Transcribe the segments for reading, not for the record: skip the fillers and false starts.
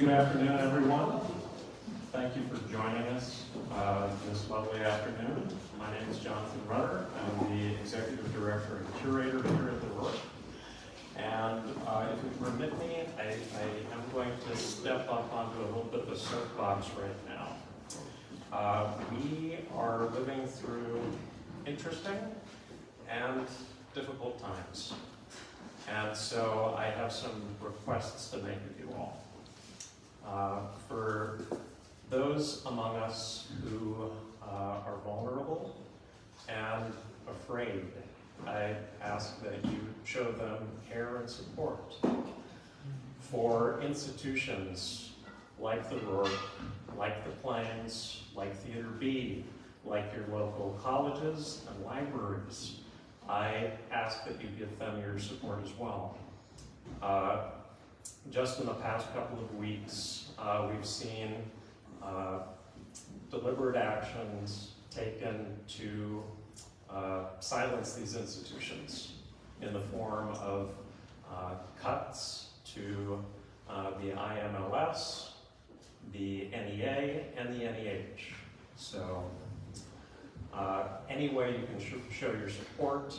Good afternoon, everyone. Thank you for joining us this lovely afternoon. My name is Jonathan Rutter. I'm the Executive Director and Curator here at the Rourke. And if you permit me, I am going to step up onto a little bit of a soapbox right now. We are living through interesting and difficult times. And so I have some requests to make with you all. For those among us who are vulnerable and afraid, I ask that you show them care and support. For institutions like the Rourke, like the Plains, like Theater B, like your local colleges and libraries, I ask that you give them your support as well. Just in the past couple of weeks, we've seen deliberate actions taken to silence these institutions in the form of cuts to the IMLS, the NEA, and the NEH. So any way you can show your support,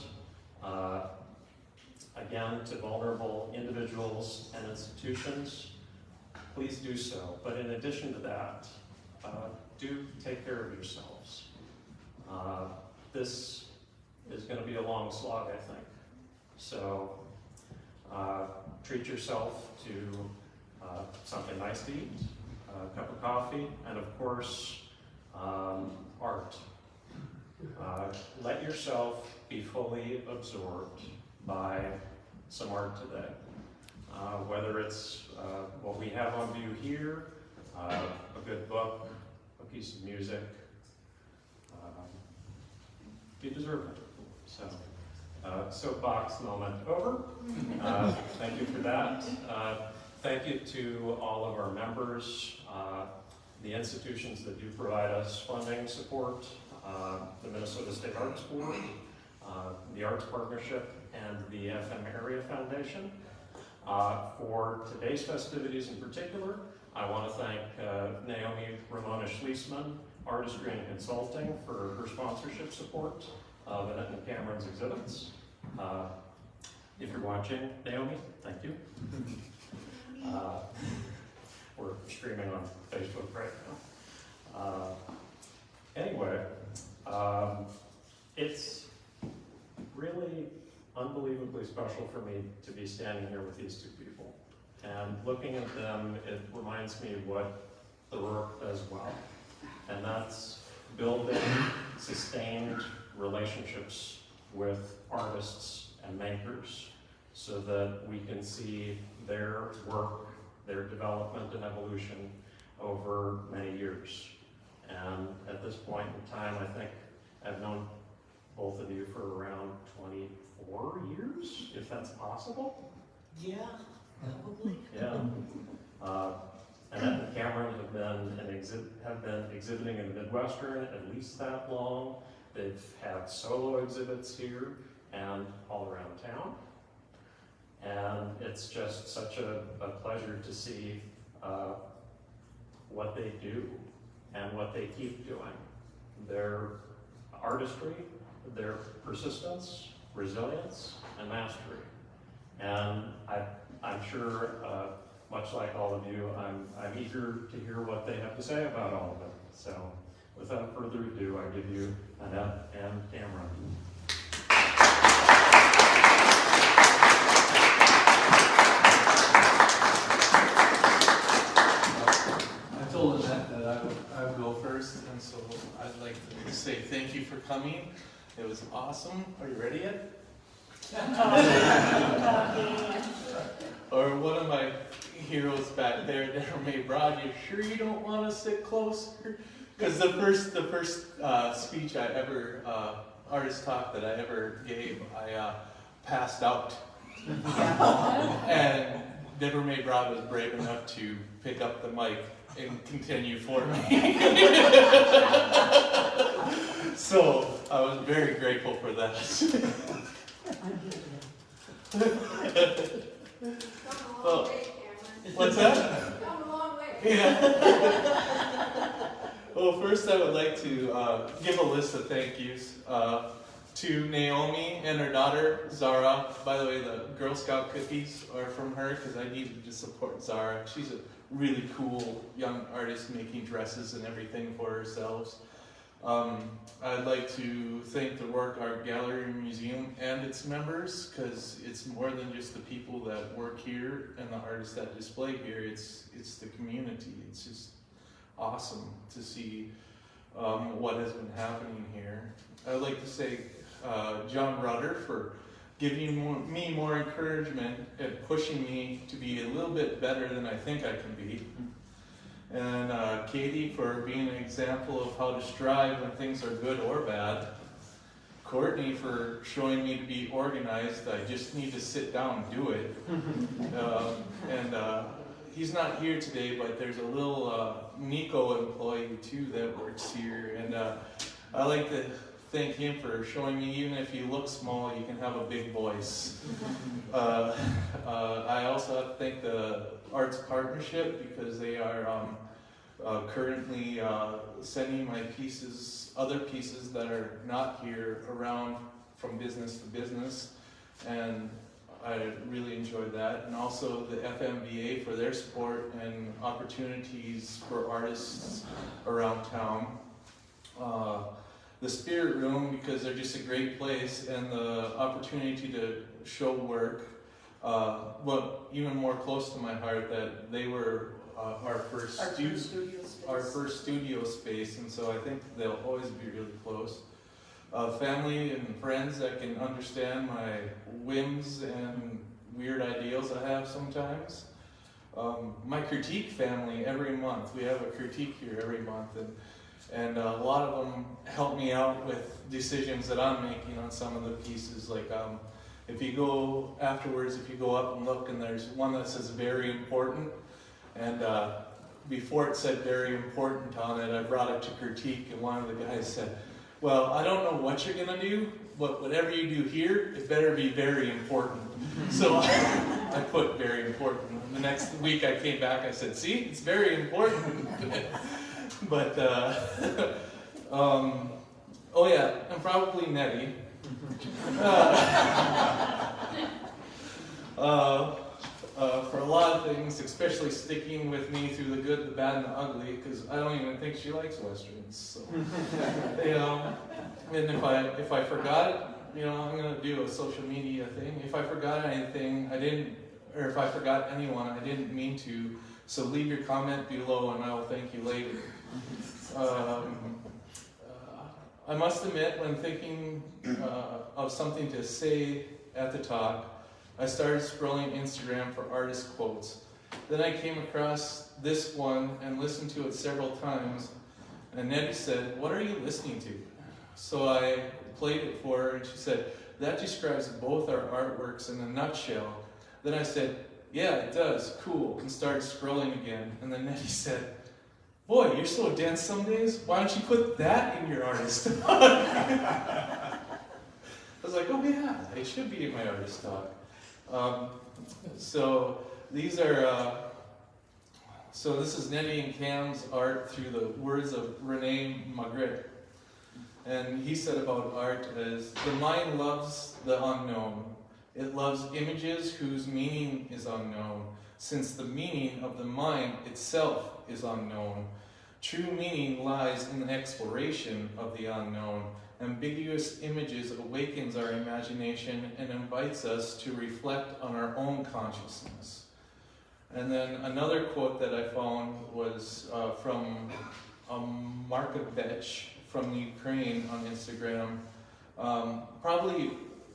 again, to vulnerable individuals and institutions, please do so. But in addition to that, do take care of yourselves. This is going to be a long slog, I think. So treat yourself to something nice to eat, a cup of coffee, and of course, art. Let yourself be fully absorbed by some art today. Whether it's what we have on view here, a good book, a piece of music, you deserve it. So, soapbox moment over. Thank you for that. Thank you to all of our members, the institutions that do provide us funding support, the Minnesota State Arts Board, the Arts Partnership, and the FM Area Foundation. For today's festivities in particular, I want to thank Naomi Ramona Schliessman, Artistry and Consulting, for her sponsorship support of Annette and Cameron's exhibits. If you're watching, Naomi, thank you. We're streaming on Facebook right now. Anyway, it's really unbelievably special for me to be standing here with these two people. And looking at them, it reminds me of what the Rourke does well. And that's building sustained relationships with artists and makers so that we can see their work, their development and evolution over many years. And at this point in time, I think I've known both of you for around 24 years, if that's possible. Yeah, probably. Yeah. Annette and Cameron have been exhibiting in the Midwestern at least that long. They've had solo exhibits here and all around town. And it's just such a pleasure to see what they do and what they keep doing. Their artistry, their persistence, resilience, and mastery. And I'm sure, much like all of you, I'm eager to hear what they have to say about all of it. So without further ado, I give you Annette and Cameron. I told Annette that I would go first, and so I'd like to say thank you for coming. It was awesome. Are you ready yet? Or one of my heroes back there, Deborah May Broad, you sure you don't want to sit closer? Because the first speech I ever, artist talk that I ever gave, I passed out. And Deborah May Broad was brave enough to pick up the mic and continue for me. So I was very grateful for that. Well, what's that? Come a long Yeah. Well, first I would like to give a list of thank yous to Naomi and her daughter, Zara. By the way, the Girl Scout cookies are from her because I needed to support Zara. She's a really cool young artist making dresses and everything for herself. I'd like to thank the Rourke Art Gallery Museum and its members, because it's more than just the people that work here and the artists that display here. It's the community. It's just awesome to see what has been happening here. I'd like to say John Rudder for giving me more encouragement and pushing me to be a little bit better than I think I can be. And Katie for being an example of how to strive when things are good or bad. Courtney for showing me to be organized. I just need to sit down and do it. He's not here today, but there's a little Nico employee too that works here. And I like to thank him for showing me even if you look small, you can have a big voice. I also have to thank the Arts Partnership because they are currently sending my pieces, other pieces that are not here around from business to business, and I really enjoyed that. And also the FMBA for their support and opportunities for artists around town. The Spirit Room because they're just a great place, and the opportunity to show work. But even more close to my heart that they were our first studio space, and so I think they'll always be really close. Family and friends that can understand my whims and weird ideals I have sometimes. My critique family every month. We have a critique here every month, and a lot of them help me out with decisions that I'm making on some of the pieces. Like if you go afterwards, if you go up and look, and there's one that says very important, and before it said very important on it, I brought it to critique, and one of the guys said, well, I don't know what you're gonna do, but whatever you do here, it better be very important. So I put very important. The next week I came back, I said, see, it's very important. But, oh yeah, and probably Nettie. For a lot of things, especially sticking with me through the good, the bad, and the ugly, because I don't even think she likes Westerns. So, you know, and if I forgot it, I'm gonna do a social media thing. If I forgot anything, or if I forgot anyone, I didn't mean to. So leave your comment below, and I will thank you later. I must admit, when thinking of something to say at the talk, I started scrolling Instagram for artist quotes. Then I came across this one and listened to it several times, and Nettie said, "What are you listening to?" So I played it for her, and she said, "That describes both our artworks in a nutshell." Then I said, "Yeah, it does, cool," and started scrolling again. And then Nettie said, "Boy, you're so dense some days. Why don't you put that in your artist talk?" I was like, oh yeah, it should be in my artist talk. So these are, so this is Nettie and Cam's art through the words of Rene Magritte. And he said about art as, the mind loves the unknown. It loves images whose meaning is unknown, since the meaning of the mind itself is unknown. True meaning lies in the exploration of the unknown. Ambiguous images awakens our imagination and invites us to reflect on our own consciousness. And then another quote that I found was from Markovich from Ukraine on Instagram. Probably,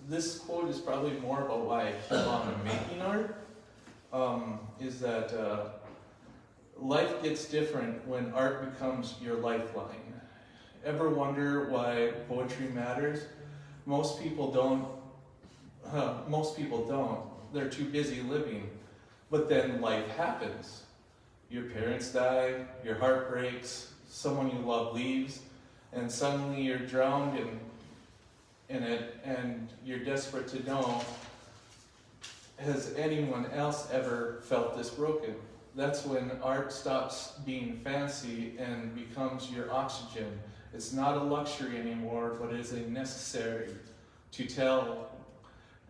this quote is probably more about why I keep on making art, is that life gets different when art becomes your lifeline. Ever wonder why poetry matters? Most people don't. They're too busy living. But then life happens. Your parents die, your heart breaks, someone you love leaves, and suddenly you're drowned in it, and you're desperate to know, has anyone else ever felt this broken? that's when art stops being fancy and becomes your oxygen. It's not a luxury anymore, but it is a necessary to tell.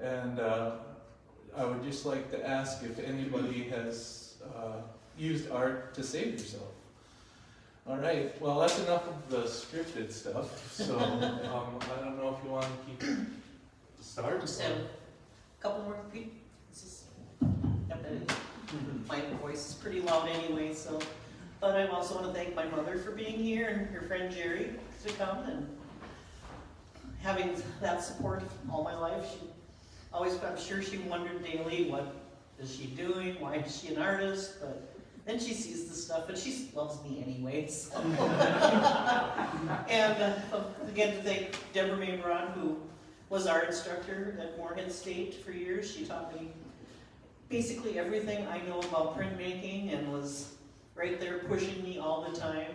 And I would just like to ask if anybody has used art to save yourself. All right, well, that's enough of the scripted stuff. So I don't know if you want to keep start. Just have a couple more feet. My voice is pretty loud anyway, so. But I also want to thank my mother for being here and her friend Jerry to come and having that support all my life. She always, I'm sure she wondered daily, what is she doing? Why is she an artist? But then she sees the stuff and she loves me anyway. So. And again, to thank Deborah Maybron, who was our instructor at Moorhead State for years. She taught me basically everything I know about printmaking and was right there pushing me all the time.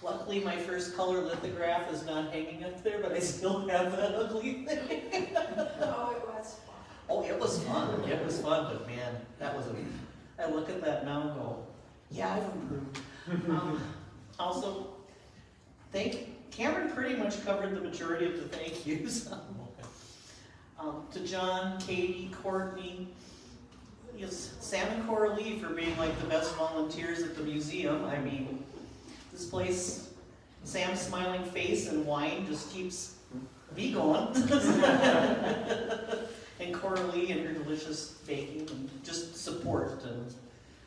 Luckily, my first color lithograph is not hanging up there, but I still have that ugly thing. Oh, it was fun. Oh, it was fun. It was fun, but man, that was I look at that now and go, yeah, I've improved. Also, Cameron pretty much covered the majority of the thank yous. To John, Katie, Courtney, Sam and Coralie for being like the best volunteers at the museum. I mean, this place, Sam's smiling face and wine just keeps me going. And Coralie and her delicious baking and just support. And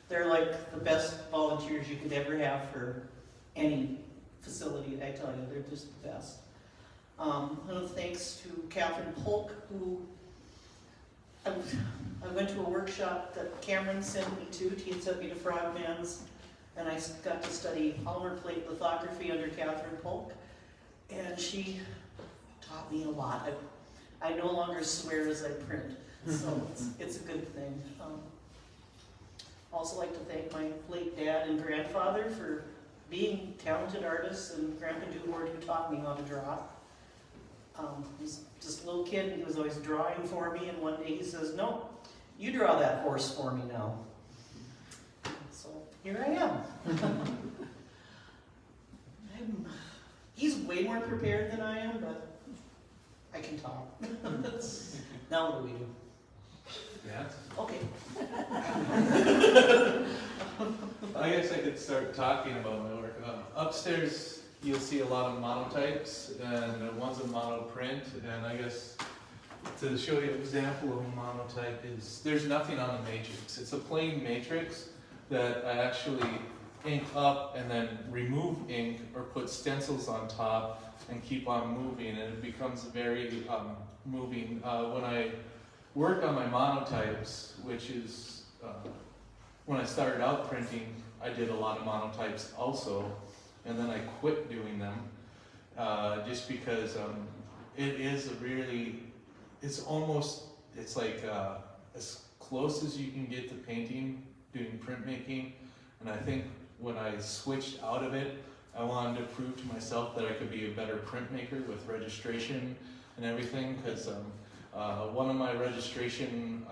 they're like the best volunteers you could ever have for any facility, I tell you, they're just the best. Thanks to Catherine Polk, who I went to a workshop that Cameron sent me to. He had sent me to Frogman's, and I got to study polymer plate lithography under Catherine Polk, and she taught me a lot. I no longer swear as I print, so it's a good thing. Also like to thank my late dad and grandfather for being talented artists, and Grandpa DuBord, who taught me how to draw. He was just a little kid, and he was always drawing for me, and one day he says, no, you draw that horse for me now. So here I am. He's way more prepared than I am, but I can talk. Now what do we do? Yeah. Okay. I guess I could start talking about my work. Upstairs, you'll see a lot of monotypes, and one's a monoprint, and I guess to show you an example of a monotype is, there's nothing on the matrix. It's a plain matrix that I actually ink up and then remove ink or put stencils on top and keep on moving, and it becomes very moving. When I work on my monotypes, which is, when I started out printing, I did a lot of monotypes also, and then I quit doing them, just because it is a really, it's like as close as you can get to painting, doing printmaking, and I think when I switched out of it, I wanted to prove to myself that I could be a better printmaker with registration and everything, because one of my registration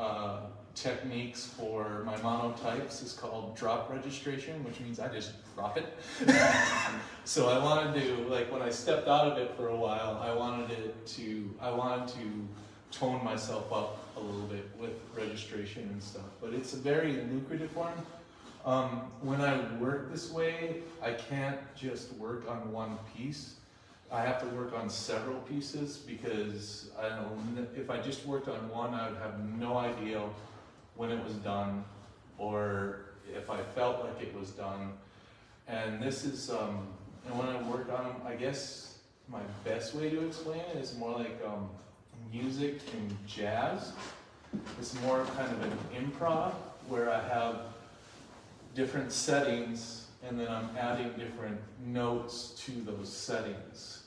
techniques for my monotypes is called drop registration, which means I just drop it. So I wanted to, like, when I stepped out of it for a while, I wanted to tone myself up a little bit with registration and stuff. But it's a very lucrative one. When I work this way, I can't just work on one piece. I have to work on several pieces, because I don't know, if I just worked on one, I would have no idea when it was done, or if I felt like it was done. And this is, and when I work on them, I guess my best way to explain it is more like music and jazz. It's more kind of an improv, where I have different settings, and then I'm adding different notes to those settings.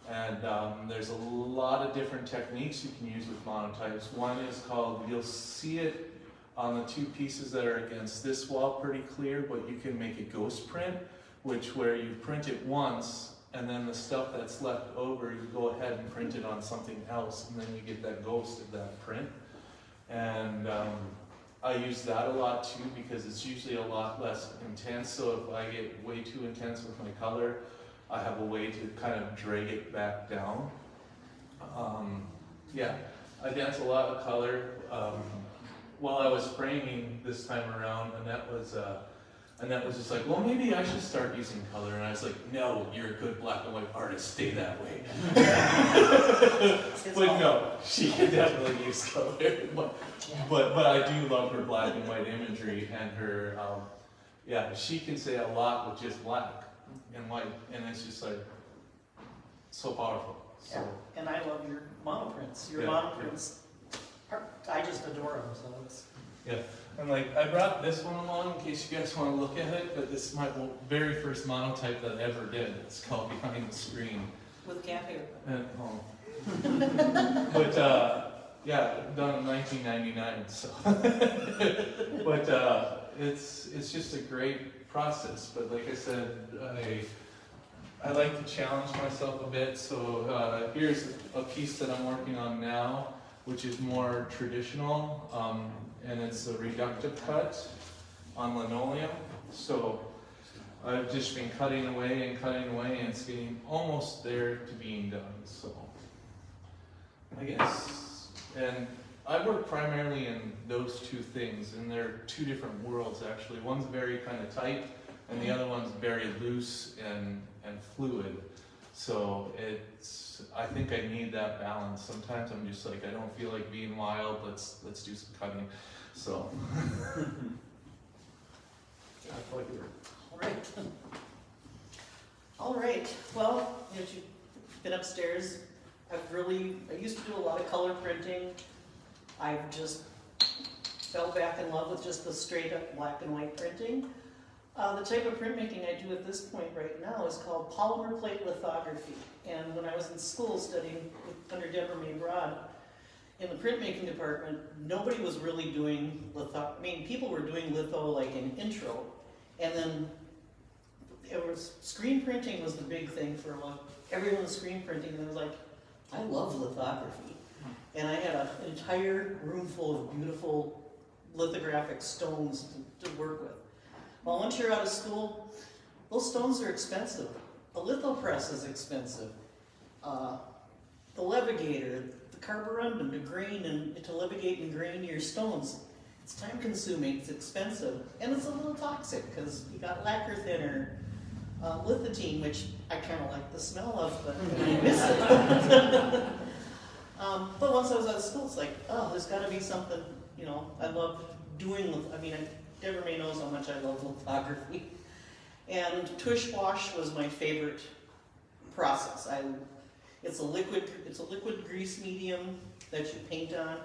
And there's a lot of different techniques you can use with monotypes. One is called, you'll see it on the two pieces that are against this wall pretty clear, but you can make a ghost print, where you print it once, and then the stuff that's left over, you go ahead and print it on something else, and then you get that ghost of that print. And I use that a lot too because it's usually a lot less intense. So if I get way too intense with my color, I have a way to kind of drag it back down. Yeah, I dance a lot of color. While I was framing this time around, Annette was just like, well, maybe I should start using color. And I was like, no, you're a good black and white artist, stay that way. But no, she can definitely use color. But I do love her black and white imagery and her, yeah, she can say a lot with just black and white. And it's just like, so powerful. So. Yeah. And I love your monoprints. Your Yeah. monoprints, I just adore them, so it's. Yeah, and like I brought this one along in case you guys want to look at it, but this is my very first monotype that I ever did. It's called Behind the Screen. With cat hair. And, but yeah, done in 1999. So, but it's just a great process. But like I said, I like to challenge myself a bit. So here's a piece that I'm working on now, which is more traditional. And it's a reductive cut on linoleum. So I've just been cutting away, and it's getting almost there to being done. So I guess, and I work primarily in those two things, and they're two different worlds actually. One's very kind of tight, and the other one's very loose and fluid. So I think I need that balance. Sometimes I'm just like, I don't feel like being wild, let's do some cutting. So. All right. All right. Well, as you've been upstairs, I used to do a lot of color printing. I've just fell back in love with just the straight up black and white printing. The type of printmaking I do at this point right now is called polymer plate lithography. And when I was in school studying under Deborah May Broad, in the printmaking department, nobody was really doing litho. I mean, people were doing litho like in intro, and then screen printing was the big thing for everyone was screen printing, and I was like, I love lithography. And I had an entire room full of beautiful lithographic stones to work with. Well, once you're out of school, those stones are expensive. A lithopress is expensive. The levigator, the carborundum to grain and to levigate and grain your stones, it's time consuming, it's expensive, and it's a little toxic because you got lacquer thinner, lithotine, which I kind of like the smell of, but I miss it. But once I was out of school, it's like, oh, there's got to be something, I love doing Deborah May knows how much I love lithography. And tush wash was my favorite process. It's a liquid grease medium that you paint on.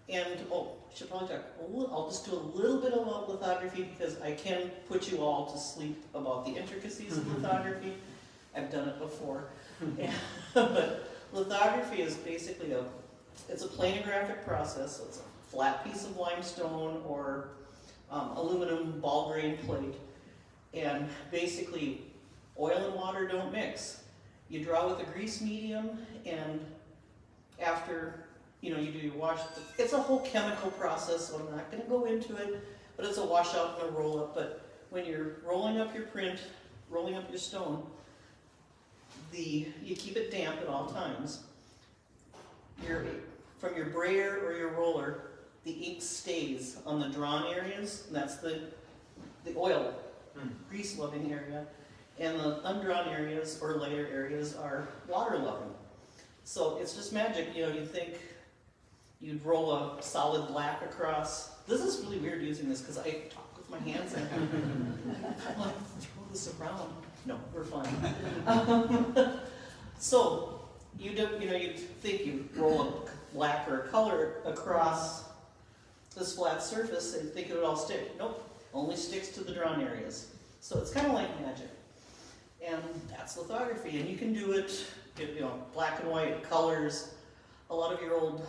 And I should probably talk. I'll just do a little bit about lithography because I can put you all to sleep about the intricacies of lithography. I've done it before. But lithography is basically it's a planographic process. So it's a flat piece of limestone or aluminum ball grain plate, and basically oil and water don't mix. You draw with a grease medium, and after you do your wash, it's a whole chemical process, so I'm not going to go into it, but it's a washout and a roll up. But when you're rolling up your print, rolling up your stone, you keep it damp at all times. From your brayer or your roller, the ink stays on the drawn areas, and that's the oil, grease loving area, and the undrawn areas or lighter areas are water loving. So it's just magic, you'd think you'd roll a solid black across. This is really weird using this because I talk with my hands and I like throw this around. No, we're fine. So you'd think you'd roll a black or a color across this flat surface and think it would all stick. Nope, only sticks to the drawn areas. So it's kind of like magic. And that's lithography, and you can do it, black and white, colors. A lot of your old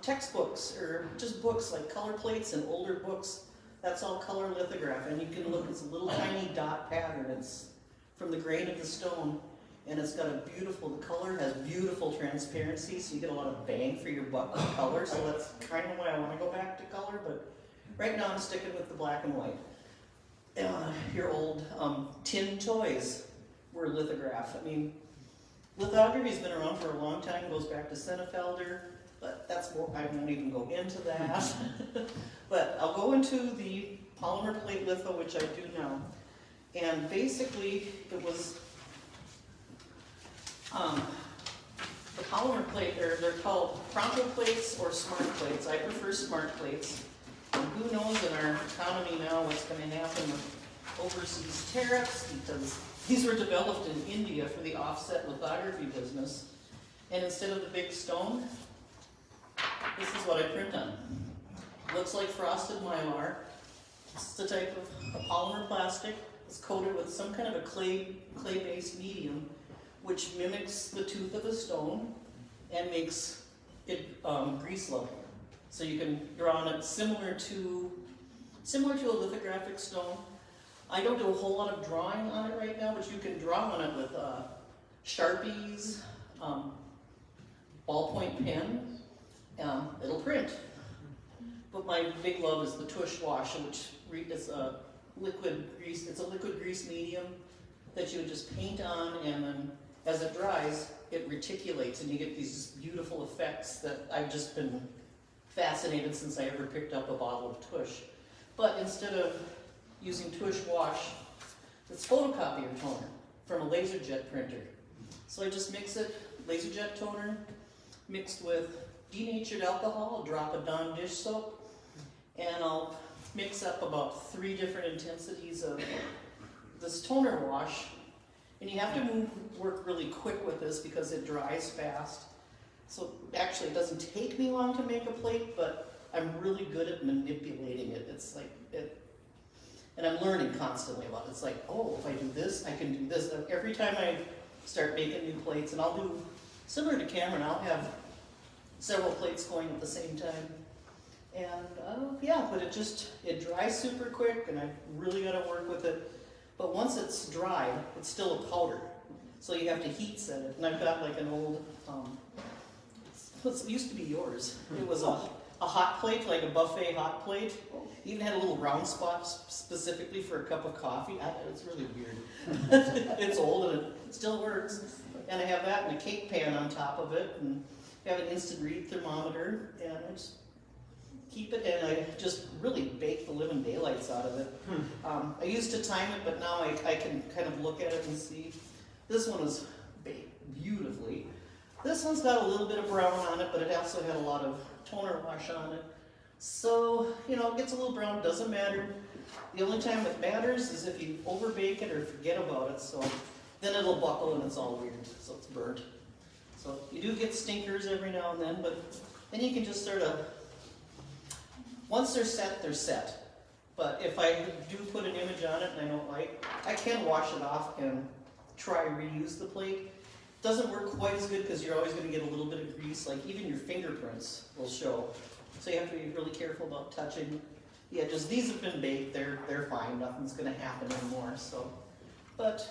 textbooks or just books like color plates and older books, that's all color lithograph. And you can look, it's a little tiny dot pattern. It's from the grain of the stone, and it's got the color has beautiful transparency, so you get a lot of bang for your buck with color. So that's kind of why I want to go back to color, but Right now I'm sticking with the black and white. Your old tin toys were lithographed. I mean, lithography's been around for a long time, goes back to Senefelder, but that's more, I won't even go into that. But I'll go into the polymer plate litho, which I do now. And basically, it was, the polymer plate, they're called pronto plates or smart plates. I prefer smart plates. And who knows in our economy now what's going to happen with overseas tariffs, because these were developed in India for the offset lithography business. And instead of the big stone, this is what I print on. Looks like frosted mylar. It's the type of a polymer plastic. It's coated with some kind of a clay-based medium, which mimics the tooth of a stone and makes it grease level. So you can draw on it similar to a lithographic stone. I don't do a whole lot of drawing on it right now, but you can draw on it with Sharpies, ballpoint pen. It'll print. But my big love is the tush wash, which is a liquid grease. It's a liquid grease medium that you would just paint on, and then as it dries, it reticulates, and you get these beautiful effects that I've just been fascinated since I ever picked up a bottle of tush. But instead of using tush wash, it's photocopier toner from a laser jet printer. So I just mix it, laser jet toner, mixed with denatured alcohol, a drop of Dawn dish soap, and I'll mix up about 3 different intensities of this toner wash. And you have to work really quick with this because it dries fast. So actually it doesn't take me long to make a plate, but I'm really good at manipulating it. It's like, and I'm learning constantly about it. It's like, oh, if I do this, I can do this. Every time I start making new plates, and I'll do, similar to Cameron, I'll have several plates going at the same time. And yeah, but it dries super quick, and I really gotta work with it. But once it's dried, it's still a powder. So you have to heat set it. And I've got like an old, it used to be yours. It was a hot plate, like a buffet hot plate. It even had a little round spot specifically for a cup of coffee. It's really weird. It's old and it still works. And I have that and a cake pan on top of it. And I have an instant read thermometer. And I just keep it, and I just really bake the living daylights out of it. I used to time it, but now I can kind of look at it and see. This one is baked beautifully. This one's got a little bit of brown on it, but it also had a lot of toner wash on it. So, you know, it gets a little brown, doesn't matter. The only time it matters is if you overbake it or forget about it, so then it'll buckle and it's all weird, so it's burnt. So you do get stinkers every now and then, but then you can just sort of, once they're set, they're set. But if I do put an image on it and I don't like, I can wash it off and try reuse the plate. Doesn't work quite as good because you're always going to get a little bit of grease, like even your fingerprints will show. So you have to be really careful about touching the edges. These have been baked, they're fine, nothing's going to happen anymore. So, but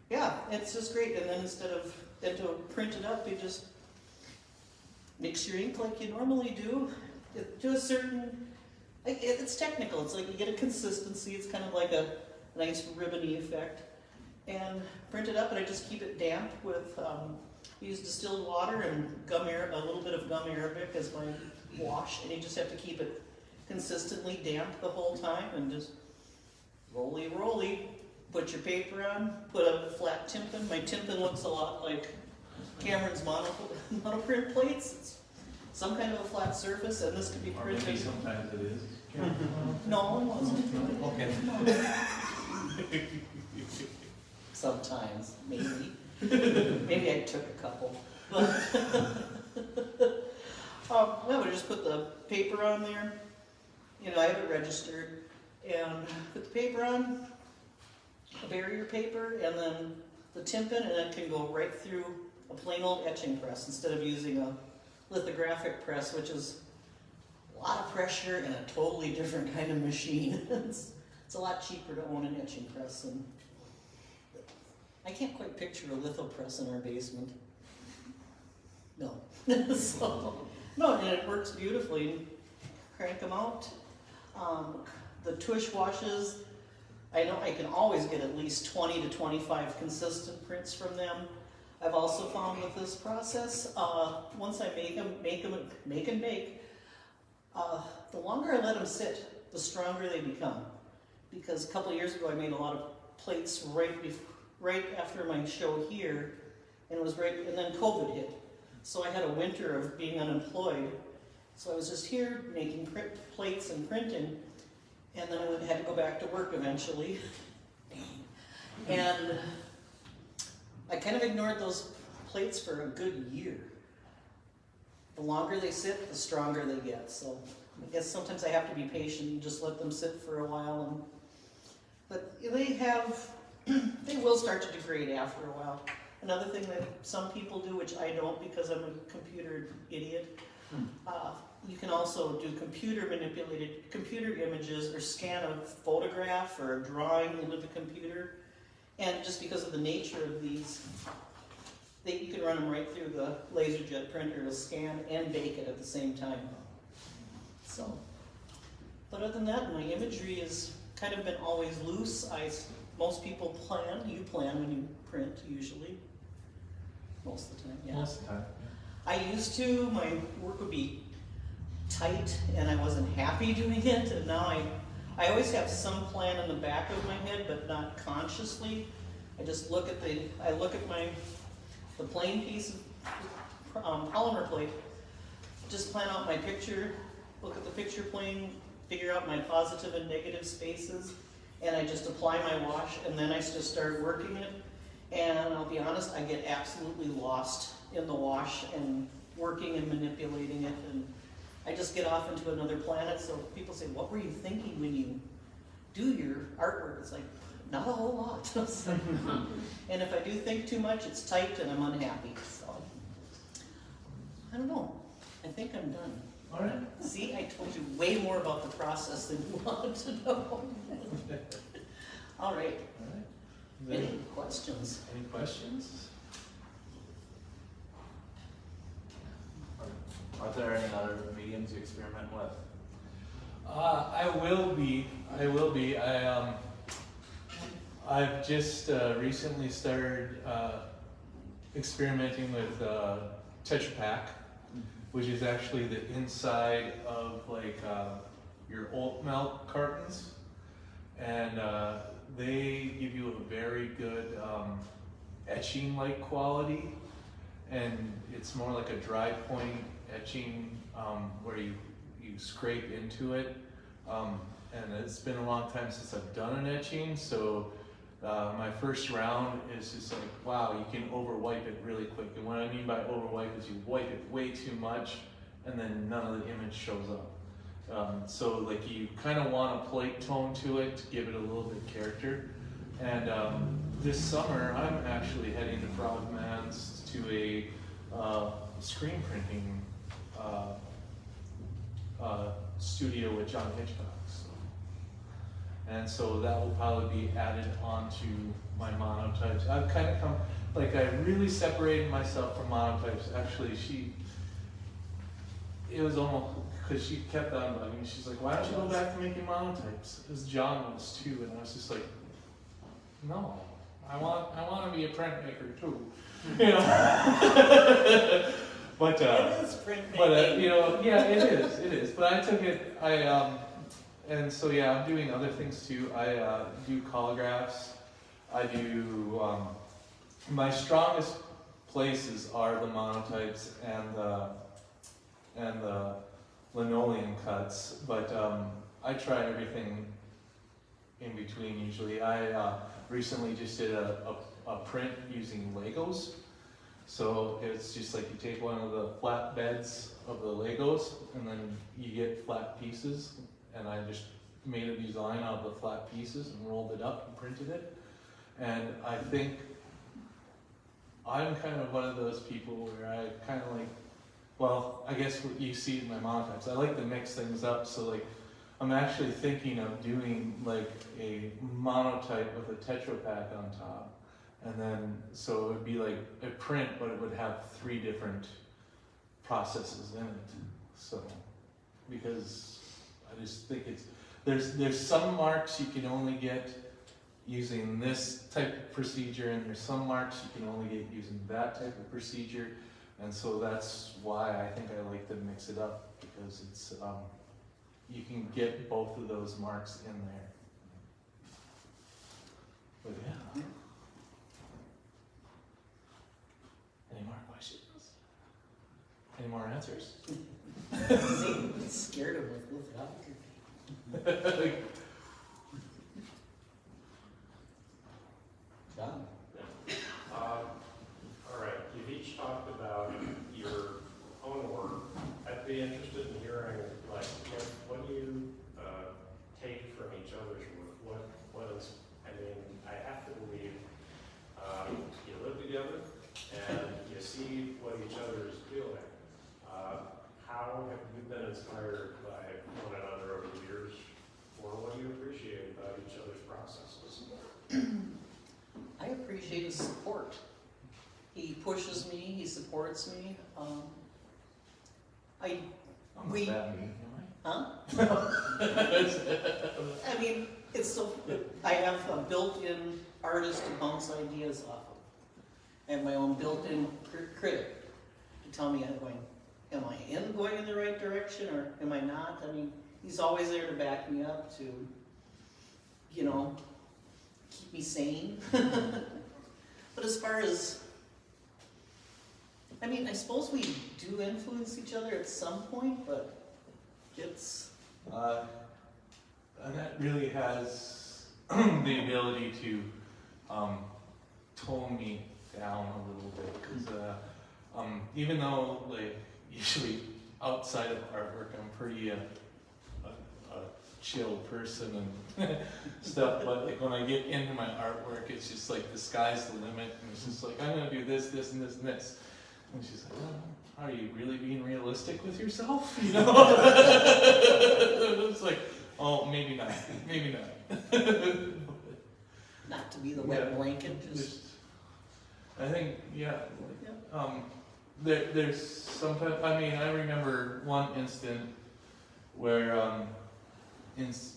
yeah, it's just great. And then instead of, then to print it up, you just mix your ink like you normally do. To a certain, it's technical, it's like you get a consistency, it's kind of like a nice ribbony effect. And print it up, and I just keep it damp with, use distilled water and a little bit of gum arabic as my wash, and you just have to keep it consistently damp the whole time, and just roly, put your paper on, put a flat tympan. My tympan looks a lot like Cameron's monoprint plates. It's some kind of a flat surface, and this could be Or maybe printed. sometimes it is. No, it wasn't. Okay. Sometimes, maybe. Maybe I took a couple. But I would just put the paper on there. You know, I have it registered. And put the paper on, a barrier paper, and then the tympan, and it can go right through a plain old etching press instead of using a lithographic press, which is a lot of pressure and a totally different kind of machine. It's a lot cheaper to own an etching press. And I can't quite picture a litho press in our basement. No. So, no, and it works beautifully. Crank them out. The tush washes, I know I can always get at least 20 to 25 consistent prints from them. I've also found with this process, once I make and bake, the longer I let them sit, the stronger they become. Because a couple of years ago, I made a lot of plates right after my show here, and it was and then COVID hit. So I had a winter of being unemployed. So I was just here making plates and printing, and then I had to go back to work eventually. And I kind of ignored those plates for a good year. The longer they sit, the stronger they get. So I guess sometimes I have to be patient and just let them sit for a while. But they will start to degrade after a while. Another thing that some people do, which I don't because I'm a computer idiot, you can also do computer images or scan a photograph or a drawing into the computer. And just because of the nature of these, you can run them right through the LaserJet printer to scan and bake it at the same time. So, but other than that, my imagery has kind of been always loose. Most people you plan when you print usually. Most of the time, yeah. Most of the time. I used to, my work would be tight and I wasn't happy doing it, and now I always have some plan in the back of my head, but not consciously. I just look at the plain piece of polymer plate, just plan out my picture, look at the picture plane, figure out my positive and negative spaces, and I just apply my wash, and then I just start working it. And I'll be honest, I get absolutely lost in the wash and working and manipulating it, and I just get off into another planet. So people say, what were you thinking when you do your artwork? It's like, not a whole lot. And if I do think too much, it's tight and I'm unhappy. So, I don't know. I think I'm done. All right. See, I told you way more about the process than you wanted to know. All right. All right. Any questions? Any questions? Are there any other mediums you experiment with? I will be. I've just recently started experimenting with Tetra Pak, which is actually the inside of like your oat milk cartons, and they give you a very good etching-like quality, and it's more like a dry point etching where you scrape into it, and it's been a long time since I've done an etching, so my first round is just like, wow, you can over-wipe it really quick. And what I mean by over-wipe is you wipe it way too much and then none of the image shows up. So like you kind of want a plate tone to it to give it a little bit of character. And this summer I'm actually heading to Frogman's to a screen printing studio with John Hitchcock. And so that will probably be added onto my monotypes. I've kind of come, like I really separated myself from monotypes. Actually, it was almost, because she kept on bugging me. She's like, why don't you go back to making monotypes? Because John was too, and I was just like, no, I want to be a printmaker too. You know? But It is printmaking. you know, yeah, it is. But I took it, and so yeah, I'm doing other things too. I do collagraphs. I do, my strongest places are the monotypes and the linoleum cuts, but I try everything in between usually. I recently just did a print using Legos. So it's just like you take one of the flat beds of the Legos and then you get flat pieces, and I just made a design out of the flat pieces and rolled it up and printed it. And I think I'm kind of one of those people where I kind of like, well, I guess what you see in my monotypes, I like to mix things up. So like, I'm actually thinking of doing like a monotype with a Tetra Pak on top. And then, so it would be like a print, but it would have 3 different processes in it. So, because I just think there's some marks you can only get using this type of procedure, and there's some marks you can only get using that type of procedure. And so that's why I think I like to mix it up, because it's you can get both of those marks in there. But yeah. Any more questions? Any more answers? I'm scared of lithography. John? All right, you've each talked about your own work. I'd be interested in hearing, like, what do you take from each other's work? What is, I mean, I have to believe you live together and you see what each other is doing. How have you been inspired by one another over the years, or what do you appreciate about each other's processes? I appreciate his support. He pushes me, he supports me. I'm We- not that mean, Huh? am I mean, it's so, I have a built-in artist to bounce ideas off of. I have my own built-in critic to tell me, am I going in the right direction, or am I not? I mean, he's always there to back me up, to, you know, keep me sane. But as far as, I mean, I suppose we do influence each other at some point, but it's, Annette really has the ability to tone me down a little bit, because even though, like, usually outside of artwork I'm pretty a chill person and stuff, but like when I get into my artwork, it's just like the sky's the limit, and it's just like, I'm gonna do this, this, and this, and this. And she's like, oh, are you really being realistic with yourself? You know? It's like, oh, maybe not, maybe not. not to be the wet blanket, just, I think, yeah. yeah. There's sometimes, I mean, I remember one instant where, It's-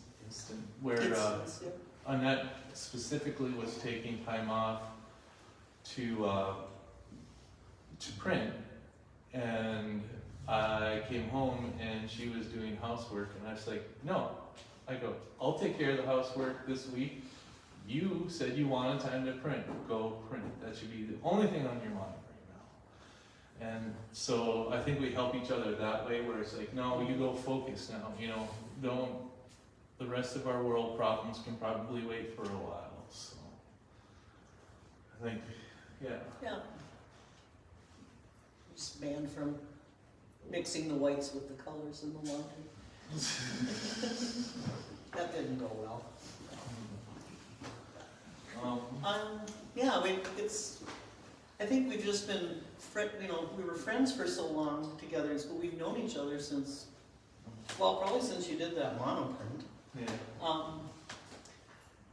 yeah. Annette specifically was taking time off to print, and I came home and she was doing housework, and I was like, no. I go, I'll take care of the housework this week. You said you wanted time to print. Go print. That should be the only thing on your mind right now. And so I think we help each other that way, where it's like, no, you go focus now. You know, don't. The rest of our world problems can probably wait for a while. So I think, yeah. Yeah. Just banned from mixing the whites with the colors in the laundry. That didn't go well. Yeah, I think we've just been, we were friends for so long together in school. We've known each other since, well, probably since you did that monoprint. Yeah.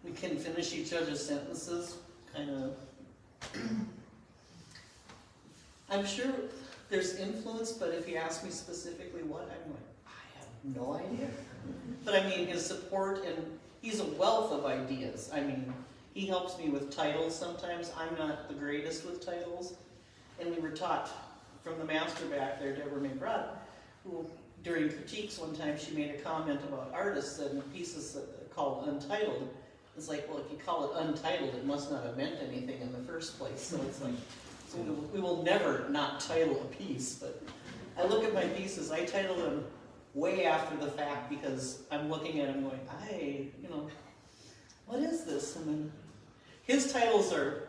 We can finish each other's sentences, kind of. I'm sure there's influence, but if you ask me specifically what, I'm like, I have no idea. But I mean, his support, and he's a wealth of ideas. I mean, he helps me with titles sometimes. I'm not the greatest with titles. And we were taught from the master back there, Deborah McBride, who during critiques one time she made a comment about artists and pieces that are called untitled. It's like, well, if you call it untitled, it must not have meant anything in the first place. So it's like, so we will never not title a piece. But I look at my pieces, I title them way after the fact, because I'm looking at them going, what is this? And then his titles are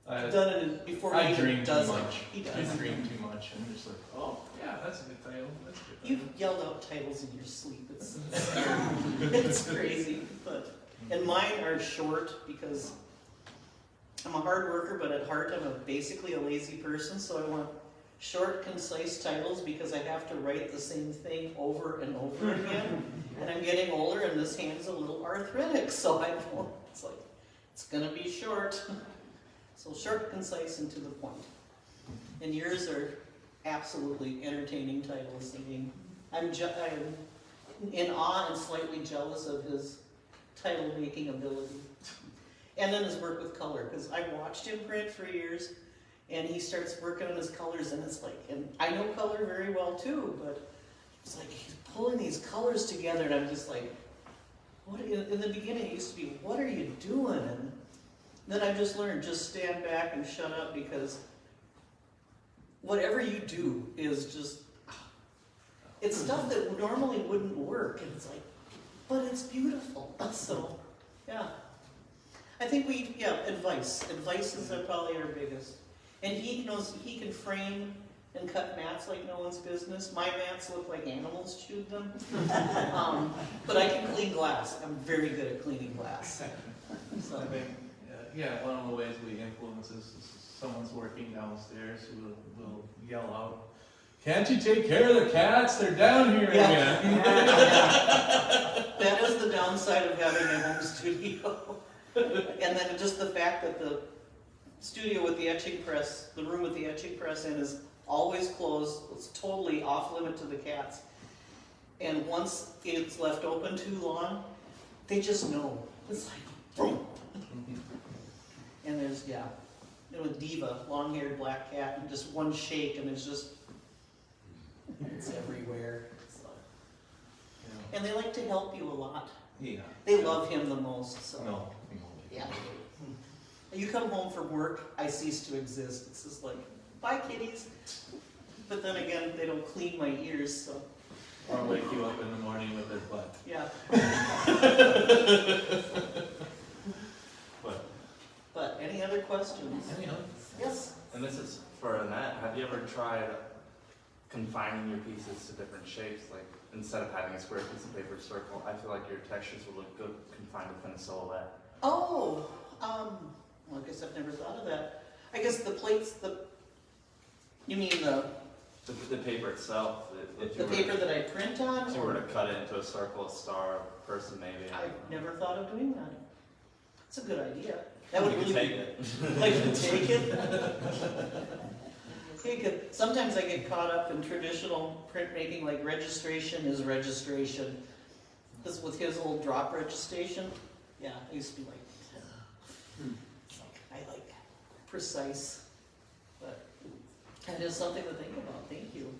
done in before I he even dream too does it. much. He I does. dream too much. I'm just like, oh, yeah, that's a good title. That's a good title. You've yelled out titles in your sleep. It's it's crazy. But and mine are short because I'm a hard worker, but at heart I'm basically a lazy person. So I want short, concise titles because I have to write the same thing over and over again. And I'm getting older, and this hand's a little arthritic, so I don't. It's like it's gonna be short. So short, concise, and to the point. And yours are absolutely entertaining titles. I mean, in awe and slightly jealous of his title making ability. And then his work with color, because I watched him print for years, and he starts working on his colors, and it's like, and I know color very well too, but it's like he's pulling these colors together, and I'm just like, what? In the beginning, it used to be, what are you doing? And then I've just learned, just stand back and shut up, because whatever you do is just, it's stuff that normally wouldn't work, and it's like, but it's beautiful. So, yeah. I think advice. Advice is probably our biggest. And he knows, he can frame and cut mats like no one's business. My mats look like animals chewed them. But I can clean glass. I'm very good at cleaning glass. So. I think, yeah, one of the ways we influence is someone's working downstairs who will yell out, "Can't you take care of the cats? They're down here again." That is the downside of having a home studio. And then just the fact that the studio with the etching press, the room with the etching press in, is always closed. It's totally off limit to the cats. And once it's left open too long, they just know. It's like, boom. And there's, with Diva, long-haired black cat, and just one shake, and it's just, it's everywhere. So. And they like to help you a lot. Yeah. They love him the most. So. No. Yeah. You come home from work, I cease to exist. It's just like, bye kitties. But then again, they don't clean my ears, so. Or wake you up in the morning with their butt. Yeah. But any other questions? Yes? And this is for Annette. Have you ever tried confining your pieces to different shapes? Like, instead of having a square piece of paper circle, I feel like your textures would look good confined within a silhouette. Oh, well, I guess I've never thought of that. I guess the plates, you mean The paper itself. the paper that I print on? If you were to cut it into a circle, a star, a person maybe. I've never thought of doing that. It's a good idea. That would You really could take it. Like to take it? Sometimes I get caught up in traditional printmaking, like registration is registration. This with his old drop registration. Yeah, I used to be like, I like precise. But it is something to think about. Thank you.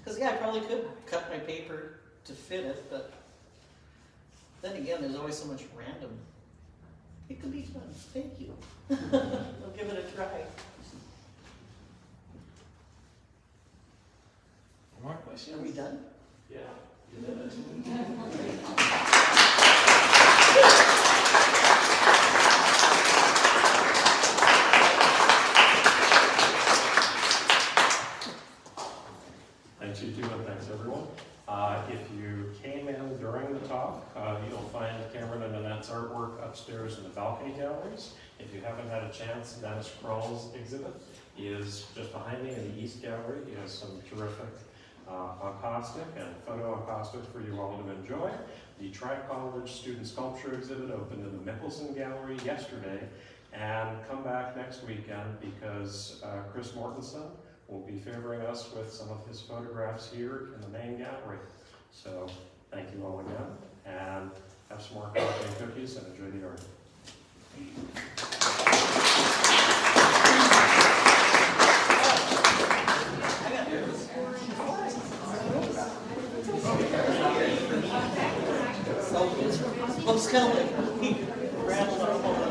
Because I probably could cut my paper to fit it, but then again, there's always so much random. It could be fun. Thank you. I'll give it a try. More questions? Are we done? Yeah. Thanks you too, and thanks everyone. If you came in during the talk, you'll find Cameron and Annette's artwork upstairs in the balcony galleries. If you haven't had a chance, Dennis Kroll's exhibit is just behind me in the East Gallery. He has some terrific acoustic and photo acoustic for you all to enjoy. The Tri-College Student Sculpture exhibit opened in the Mickelson Gallery yesterday, and come back next weekend because Chris Mortensen will be favoring us with some of his photographs here in the main gallery. So thank you all again, and have some more coffee and cookies, and enjoy the art. So, it's kind of like rattled our whole